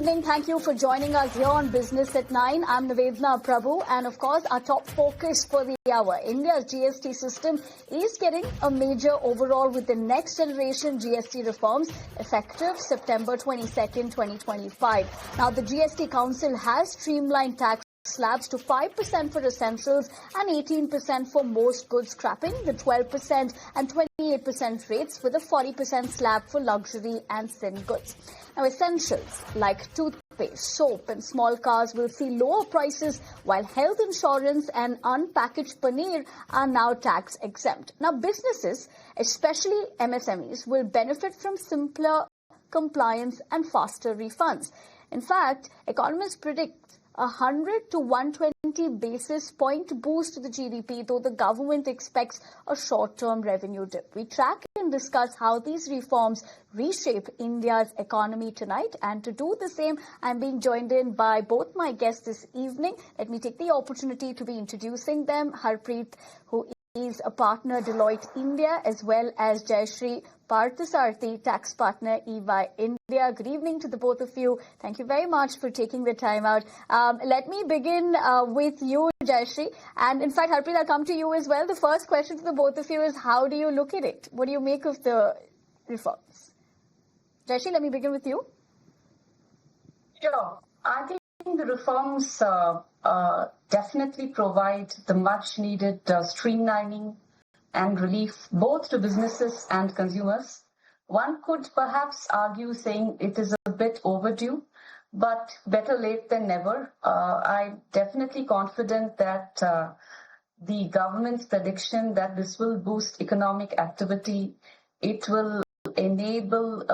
evening. Thank you for joining us here on Business at 9. I'm Nivedna Prabhu, and of course our top focus for the hour. India's GST system is getting a major overhaul with the next generation GST reforms effective September 22nd, 2025. Now the GST Council has streamlined tax slabs to 5% for essentials and 18% for most goods, scrapping the 12% and 28% rates with a 40% slab for luxury and thin goods. Now, essentials like toothpaste, soap and small cars will see lower prices, while health insurance and unpackaged paneer are now tax exempt. Now, businesses, especially MSMEs, will benefit from simpler compliance and faster refunds. In fact, economists predict 100 to 120 basis point boost to the GDP, though the government expects a short-term revenue dip. We track and discuss how these reforms reshape India's economy tonight. And to do the same, I'm being joined in by both my guests this evening. Let me take the opportunity to be introducing them. Harpreet, who is a partner Deloitte India, as well as Jayashree Parthasarathy, tax partner EY India. Good evening to the both of you. Thank you very much for taking the time out. Let me begin with you, Jayashree. And in fact, Harpreet, I'll come to you as well. The first question to the both of you is, how do you look at it? What do you make of the reforms? Jayashree, let me begin with you. Sure. I think the reforms definitely provide the much needed streamlining and relief both to businesses and consumers. One could perhaps argue saying it is a bit overdue, but better late than never. I'm definitely confident that the government's prediction that this will boost economic activity, it will enable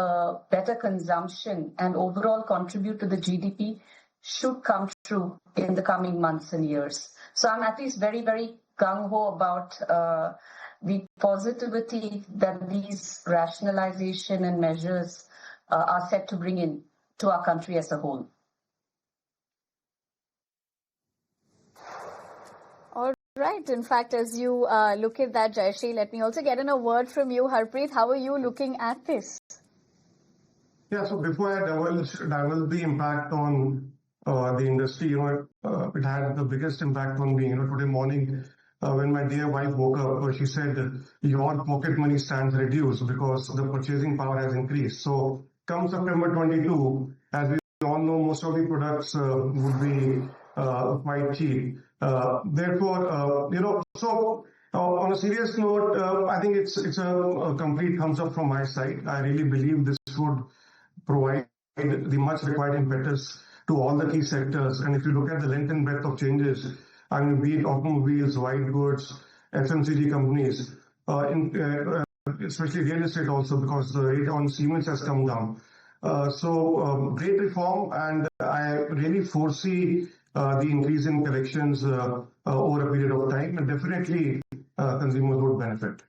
better consumption and overall contribute to the GDP should come true in the coming months and years. So I'm at least very, very gung-ho about the positivity that these rationalization and measures are set to bring in to our country as a whole. All right. In fact, as you look at that, Jayashree, let me also get in a word from you. Harpreet, how are you looking at this? Yeah, so before I divulge the impact on the industry, it had the biggest impact on me. Today morning, when my dear wife woke up, she said, your pocket money stands reduced because the purchasing power has increased. So come September 22, as we all know, most of the products would be quite cheap. Therefore, so on a serious note, I think it's a complete thumbs up from my side. I really believe this would provide the much required impetus to all the key sectors. And if you look at the length and breadth of changes, be it automobiles, white goods, FMCG companies, especially real estate also, because the rate on Siemens has come down. So great reform, and I really foresee the increase in collections over a period of time, and definitely consumers would benefit.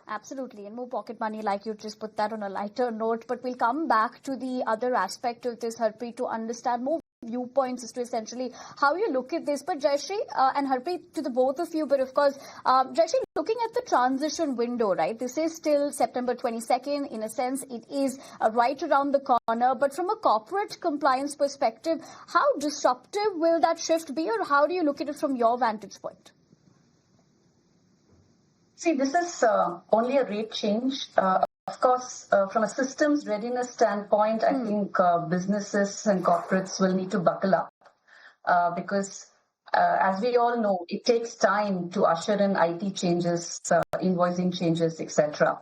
Absolutely, and more pocket money, like you just put that on a lighter note. But we'll come back to the other aspect of this, Harpreet, to understand more viewpoints as to essentially how you look at this. But Jayashree and Harpreet, to the both of you, but of course, Jayashree, looking at the transition window, right? This is still September 22nd. In a sense, it is right around the corner. But from a corporate compliance perspective, how disruptive will that shift be, or how do you look at it from your vantage point? See, this is only a rate change. Of course, from a systems readiness standpoint, I think businesses and corporates will need to buckle up because, as we all know, it takes time to usher in IT changes, invoicing changes, etc.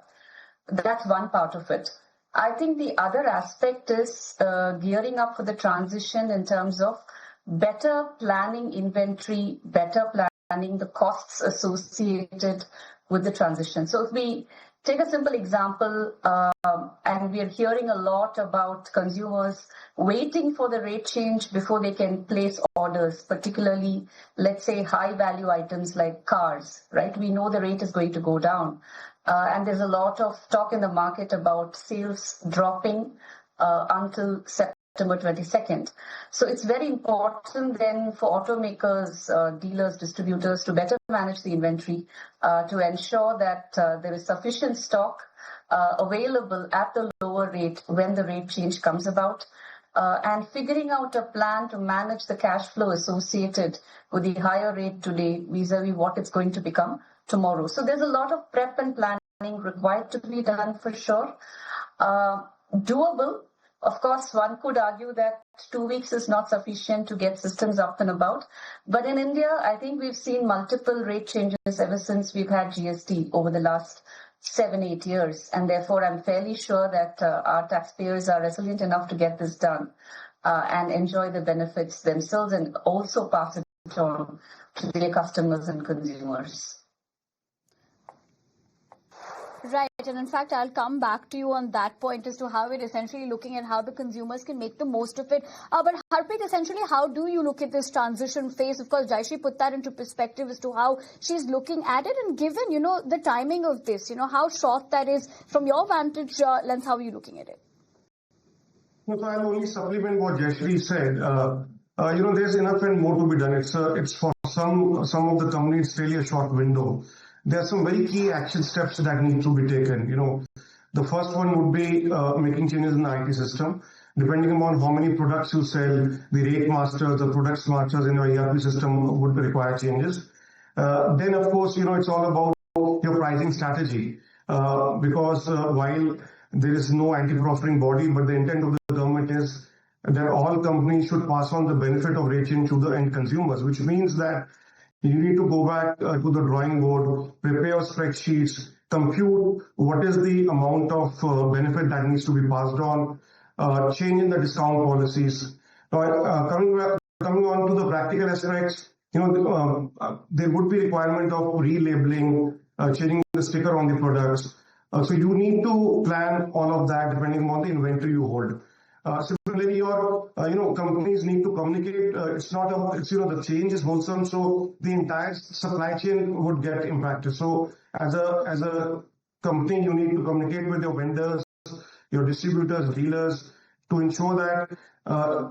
That's one part of it. I think the other aspect is gearing up for the transition in terms of better planning inventory, better planning the costs associated with the transition. So if we take a simple example, and we are hearing a lot about consumers waiting for the rate change before they can place orders, particularly, let's say, high-value items like cars, right? We know the rate is going to go down. And there's a lot of talk in the market about sales dropping until September 22nd. So it's very important then for automakers, dealers, distributors to better manage the inventory to ensure that there is sufficient stock available at the lower rate when the rate change comes about. And figuring out a plan to manage the cash flow associated with the higher rate today vis-a-vis what it's going to become tomorrow. So there's a lot of prep and planning required to be done for sure. Doable. Of course, one could argue that 2 weeks is not sufficient to get systems up and about. But in India, I think we've seen multiple rate changes ever since we've had GST over the last 7-8 years, and therefore I'm fairly sure that our taxpayers are resilient enough to get this done and enjoy the benefits themselves and also pass it on to their customers and consumers. Right, and in fact, I'll come back to you on that point as to how we're essentially looking at how the consumers can make the most of it. But Harpreet, essentially, how do you look at this transition phase? Of course, Jayashree put that into perspective as to how she's looking at it, and given, the timing of this, how short that is from your vantage lens, how are you looking at it? No, so I'll only supplement what Jayashree said. There's enough and more to be done. It's for some of the companies, it's really a short window. There are some very key action steps that need to be taken. The first one would be making changes in the IT system. Depending upon how many products you sell, the rate masters, the product masters in your ERP system would require changes. Then, of course, it's all about your pricing strategy. Because while there is no anti-profiting body, but the intent of the government is that all companies should pass on the benefit of rate change to the end consumers, which means that you need to go back to the drawing board, prepare your spreadsheets, compute what is the amount of benefit that needs to be passed on, change in the discount policies. Coming on to the practical aspects, there would be requirement of relabeling, changing the sticker on the products. So you need to plan all of that depending on the inventory you hold. Similarly, your companies need to communicate. The change is wholesome, so the entire supply chain would get impacted. So as a company, you need to communicate with your vendors, your distributors, dealers, to ensure that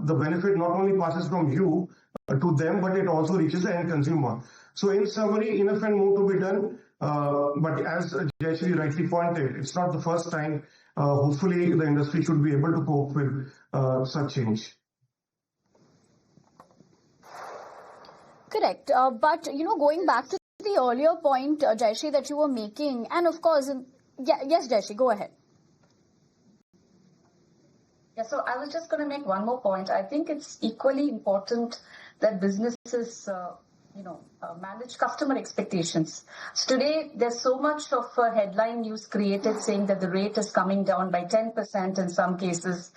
the benefit not only passes from you to them, but it also reaches the end consumer. So in summary, enough and more to be done. But as Jayashree rightly pointed, it's not the first time. Hopefully, the industry should be able to cope with such change. Correct. But, going back to the earlier point, Jayashree, that you were making, and of course, yes, Jayashree, go ahead. Yeah, so I was just going to make one more point. I think it's equally important that businesses manage customer expectations. So today, there's so much of headline news created saying that the rate is coming down by 10% in some cases,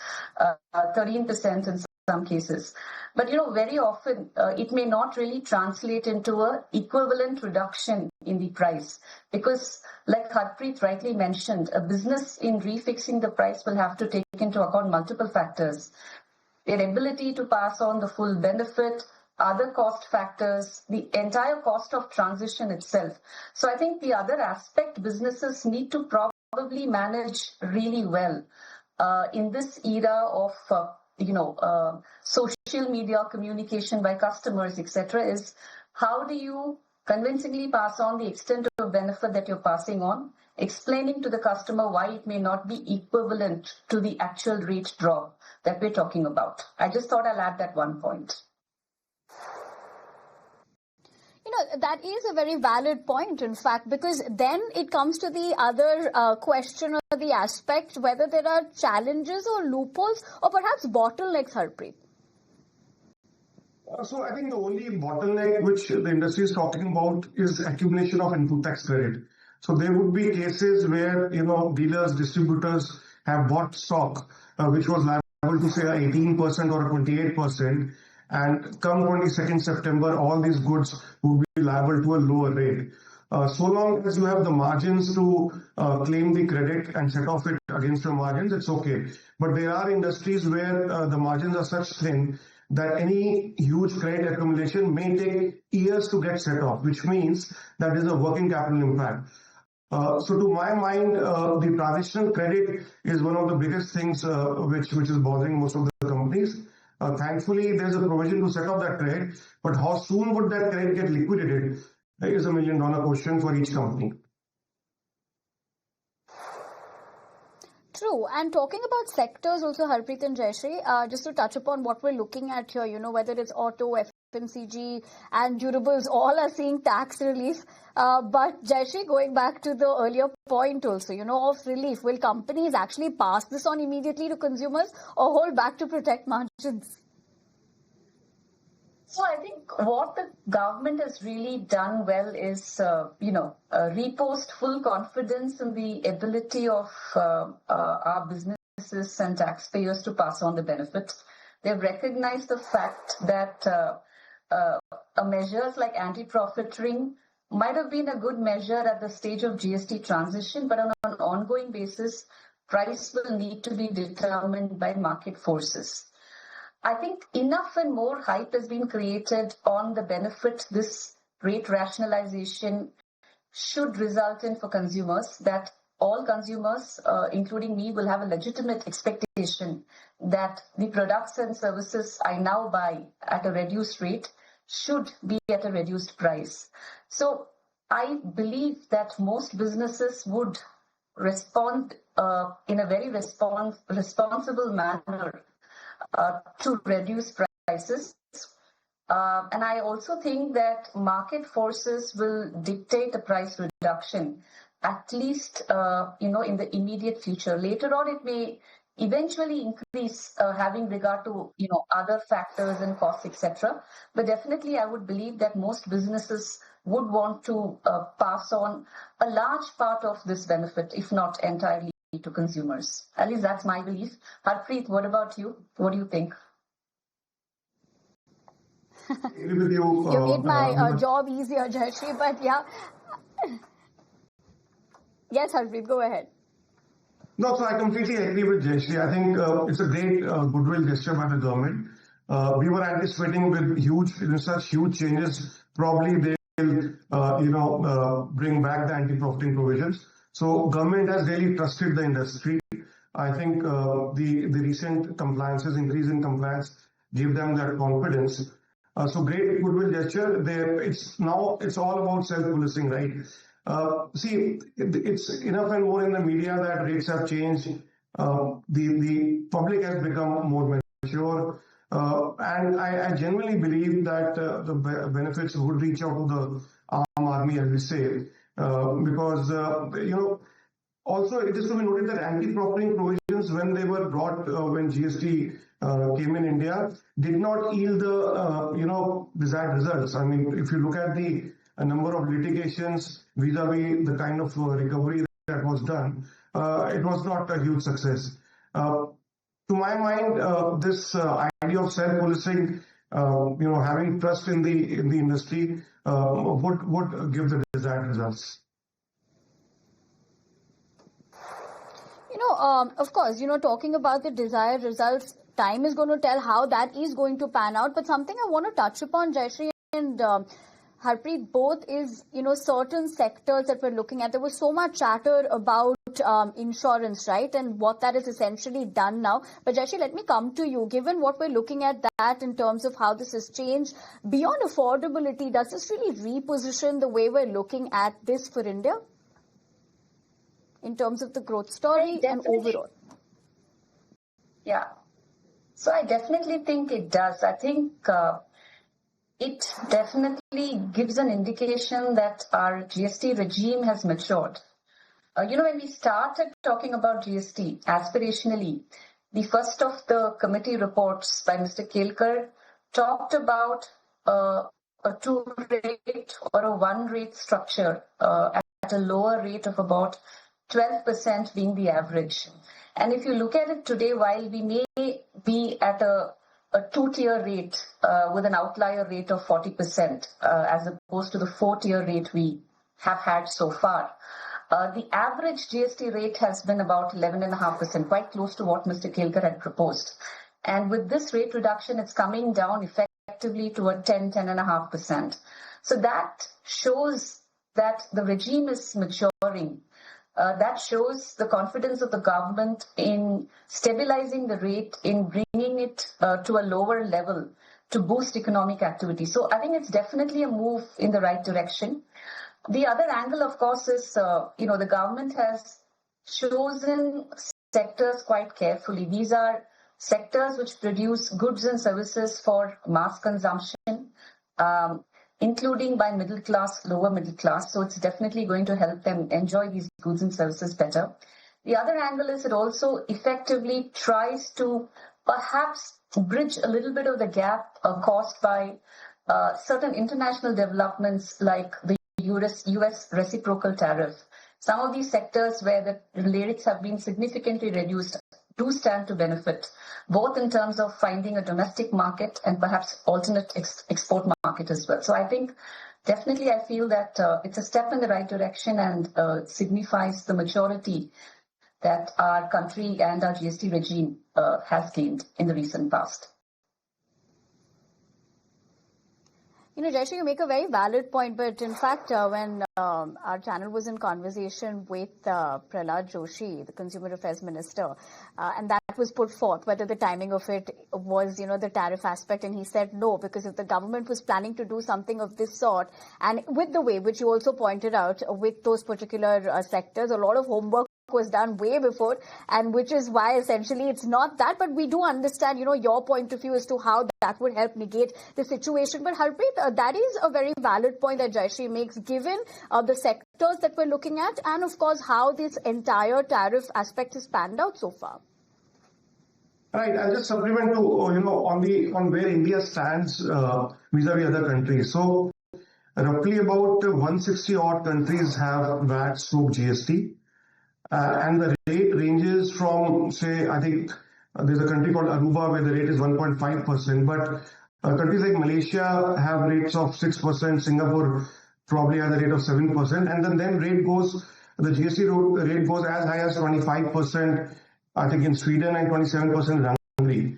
13% in some cases. But, very often it may not really translate into a equivalent reduction in the price. Because like Harpreet rightly mentioned, a business in refixing the price will have to take into account multiple factors. Their ability to pass on the full benefit, other cost factors, the entire cost of transition itself. So I think the other aspect businesses need to probably manage really well in this era of social media communication by customers, etc., is how do you convincingly pass on the extent of benefit that you're passing on, explaining to the customer why it may not be equivalent to the actual rate drop that we're talking about. I just thought I'll add that one point. That is a very valid point, in fact, because then it comes to the other question or the aspect whether there are challenges or loopholes or perhaps bottlenecks, Harpreet. So I think the only bottleneck which the industry is talking about is accumulation of input tax credit. So there would be cases where, dealers, distributors have bought stock, which was liable to say 18% or 28%. And come 22nd September, all these goods would be liable to a lower rate. So long as you have the margins to claim the credit and set off it against your margins, it's okay. But there are industries where the margins are such thin that any huge credit accumulation may take years to get set off, which means that is a working capital impact. So to my mind, the transitional credit is one of the biggest things which is bothering most of the companies. Thankfully, there's a provision to set off that credit, but how soon would that credit get liquidated is $1 million question for each company. True. And talking about sectors also, Harpreet and Jayashree, just to touch upon what we're looking at here, whether it's auto, FMCG and durables, all are seeing tax relief. But Jayashree, going back to the earlier point also, of relief, will companies actually pass this on immediately to consumers or hold back to protect margins? So I think what the government has really done well is, repost full confidence in the ability of our businesses and taxpayers to pass on the benefits. They've recognized the fact that measures like anti-profiteering might have been a good measure at the stage of GST transition, but on an ongoing basis, price will need to be determined by market forces. I think enough and more hype has been created on the benefit this rate rationalization should result in for consumers, that all consumers, including me, will have a legitimate expectation that the products and services I now buy at a reduced rate should be at a reduced price. So I believe that most businesses would respond in a very responsible manner to reduce prices. And I also think that market forces will dictate a price reduction, at least, in the immediate future. Later on, it may eventually increase having regard to, other factors and costs, etc. But definitely, I would believe that most businesses would want to pass on a large part of this benefit, if not entirely, to consumers. At least that's my belief. Harpreet, what about you? What do you think? Agree with you. You made my job easier, Jayashree, but yeah. Yes, Harpreet, go ahead. No, so I completely agree with Jayashree. I think it's a great goodwill gesture by the government. We were anticipating with such huge changes, probably they will, bring back the anti-profiting provisions. So government has really trusted the industry. I think the recent increase in compliance, give them that confidence. So great goodwill gesture. It's all about self-policing, right? See, it's enough and more in the media that rates have changed. The public has become more mature. And I genuinely believe that the benefits would reach out to the armed army, as we say. Because, also it is to be noted that anti-profiting provisions, when they were brought, when GST came in India, did not yield the, desired results. I mean, if you look at the number of litigations vis-a-vis the kind of recovery that was done, it was not a huge success. To my mind, this idea of self-policing, having trust in the industry would give the desired results. Of course, talking about the desired results, time is going to tell how that is going to pan out. But something I want to touch upon, Jayashree and Harpreet, both is, certain sectors that we're looking at. There was so much chatter about insurance, right? And what that is essentially done now. But Jayashree, let me come to you. Given what we're looking at that in terms of how this has changed, beyond affordability, does this really reposition the way we're looking at this for India? In terms of the growth story and overall? Yeah. So I definitely think it does. I think it definitely gives an indication that our GST regime has matured. When we started talking about GST aspirationally, the first of the committee reports by Mr. Kelkar talked about a 2 rate or a 1 rate structure at a lower rate of about 12% being the average. And if you look at it today, while we may be at a 2-tier rate with an outlier rate of 40% as opposed to the 4-tier rate we have had so far, the average GST rate has been about 11.5%, quite close to what Mr. Kelkar had proposed. And with this rate reduction, it's coming down effectively to a 10.5%. So that shows that the regime is maturing. That shows the confidence of the government in stabilizing the rate, in bringing it to a lower level to boost economic activity. So I think it's definitely a move in the right direction. The other angle, of course, is, the government has chosen sectors quite carefully. These are sectors which produce goods and services for mass consumption, including by middle class, lower middle class. So it's definitely going to help them enjoy these goods and services better. The other angle is it also effectively tries to perhaps bridge a little bit of the gap caused by certain international developments like the US reciprocal tariff. Some of these sectors where the rates have been significantly reduced do stand to benefit, both in terms of finding a domestic market and perhaps alternate export market as well. So I think definitely I feel that it's a step in the right direction and signifies the maturity that our country and our GST regime has gained in the recent past. You know, Jayashree, you make a very valid point, but in fact, when our channel was in conversation with Prahlad Joshi, the Consumer Affairs Minister, and that was put forth, whether the timing of it was, the tariff aspect, and he said no, because if the government was planning to do something of this sort, and with the way, which you also pointed out, with those particular sectors, a lot of homework was done way before, and which is why essentially it's not that, but we do understand, your point of view as to how that would help negate the situation. But Harpreet, that is a very valid point that Jayashree makes, given the sectors that we're looking at, and of course how this entire tariff aspect has panned out so far. Right, I'll just supplement to, on where India stands vis-a-vis other countries. So roughly about 160 odd countries have VAT stroke GST. And the rate ranges from, say, I think there's a country called Aruba where the rate is 1.5%, but countries like Malaysia have rates of 6%, Singapore probably has a rate of 7%, and then the GST rate goes as high as 25%, I think in Sweden, and 27% in Hungary.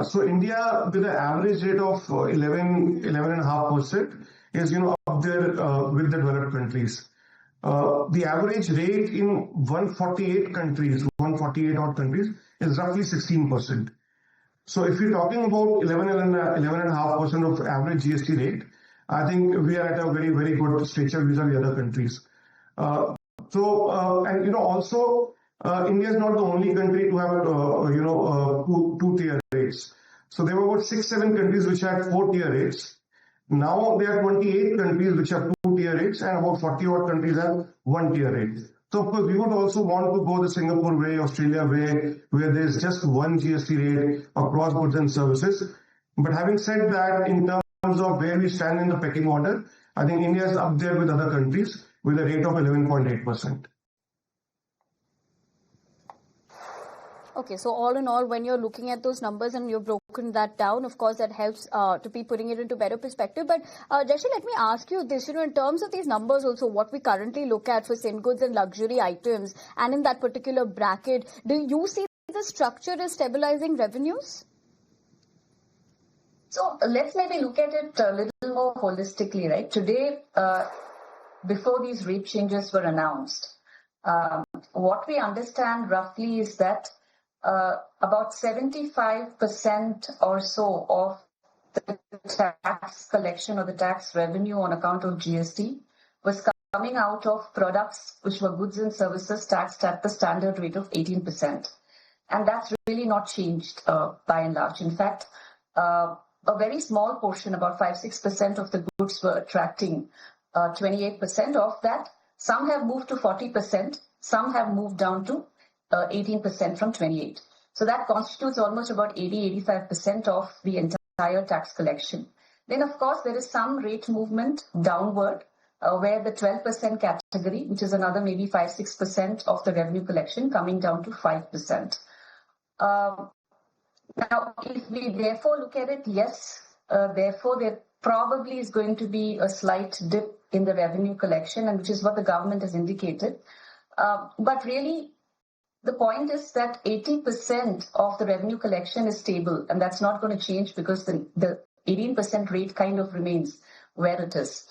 So India, with an average rate of 11.5%, is, up there with the developed countries. The average rate in 148 odd countries is roughly 16%. So if you're talking about 11.5% of average GST rate, I think we are at a very, very good stature vis-a-vis other countries. Also, India is not the only country to have, two-tier rates. So there were about 6-7 countries which had 4-tier rates. Now there are 28 countries which have 2-tier rates, and about 40 odd countries have 1-tier rate. So of course we would also want to go the Singapore way, Australia way, where there is just one GST rate across goods and services. But having said that, in terms of where we stand in the pecking order, I think India is up there with other countries with a rate of 11.8%. Okay, so all in all, when you're looking at those numbers and you've broken that down, of course, that helps to be putting it into better perspective. But Jayashree, let me ask you this, in terms of these numbers also, what we currently look at for sin goods and luxury items, and in that particular bracket, do you see the structure as stabilizing revenues? So let's maybe look at it a little more holistically, right? Today, before these rate changes were announced, what we understand roughly is that about 75% or so of the tax collection or the tax revenue on account of GST was coming out of products which were goods and services taxed at the standard rate of 18%. And that's really not changed by and large. In fact, a very small portion, about 5-6% of the goods were attracting 28% of that. Some have moved to 40%, some have moved down to 18% from 28. So that constitutes almost about 80-85% of the entire tax collection. Then, of course, there is some rate movement downward where the 12% category, which is another maybe 5-6% of the revenue collection, coming down to 5%. Now, if we therefore look at it, yes, therefore there probably is going to be a slight dip in the revenue collection, and which is what the government has indicated. But really, the point is that 80% of the revenue collection is stable, and that's not going to change because the 18% rate kind of remains where it is.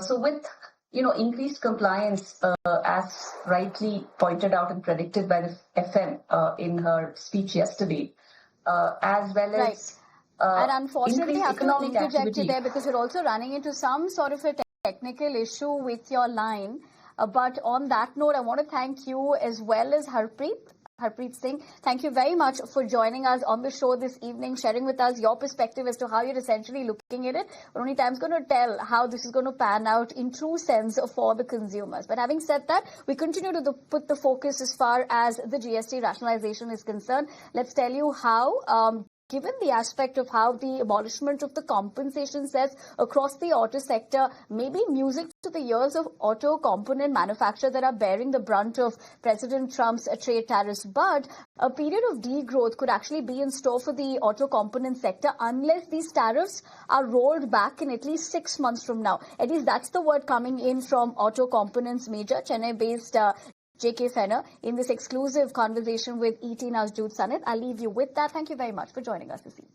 So with increased compliance, as rightly pointed out and predicted by the FM in her speech yesterday, as well as and unfortunately, I have to interject you activity. there because you're also running into some sort of a technical issue with your line. But on that note, I want to thank you as well as Harpreet Harpreet Singh, thank you very much for joining us on the show this evening, sharing with us your perspective as to how you're essentially looking at it. But only time's going to tell how this is going to pan out in true sense for the consumers. But having said that, we continue to put the focus as far as the GST rationalization is concerned. Let's tell you how. Given the aspect of how the abolishment of the compensation sets across the auto sector may be music to the ears of auto component manufacturers that are bearing the brunt of President Trump's trade tariffs, but a period of degrowth could actually be in store for the auto component sector unless these tariffs are rolled back in at least 6 months from now. At least that's the word coming in from auto components major, Chennai-based J.K. Fenner, in this exclusive conversation with ET Now's Jude Sanit. I'll leave you with that. Thank you very much for joining us this evening.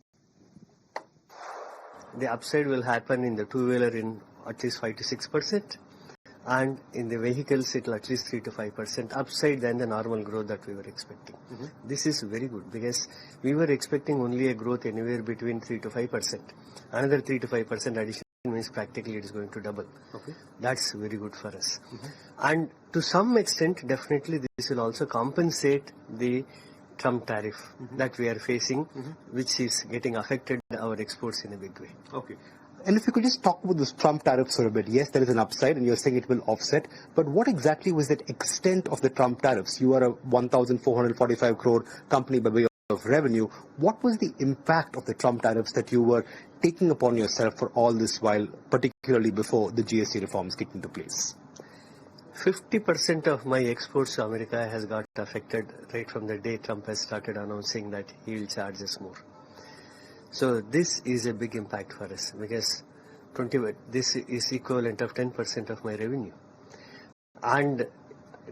The upside will happen in the two-wheeler in at least 5 to 6%, and in the vehicles it will at least 3 to 5% upside than the normal growth that we were expecting. This is very good because we were expecting only a growth anywhere between 3 to 5%. Another 3 to 5% addition means practically it is going to double. Okay. That's very good for us. And to some extent, definitely this will also compensate the Trump tariff that we are facing, which is getting affected our exports in a big way. Okay. And if you could just talk about this Trump tariffs for a bit. Yes, there is an upside and you're saying it will offset, but what exactly was the extent of the Trump tariffs? You are a 1,445 crore company by way of revenue. What was the impact of the Trump tariffs that you were taking upon yourself for all this while, particularly before the GST reforms kicked into place? 50% of my exports to America has got affected right from the day Trump has started announcing that he will charge us more. So this is a big impact for us because this is equivalent of 10% of my revenue. And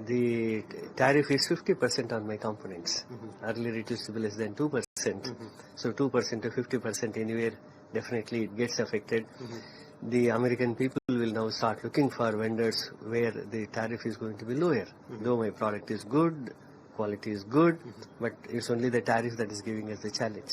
the tariff is 50% on my components. Earlier it used to be less than 2%. So 2% to 50% anywhere, definitely it gets affected. The American people will now start looking for vendors where the tariff is going to be lower. Though my product is good, quality is good, but it's only the tariff that is giving us the challenge.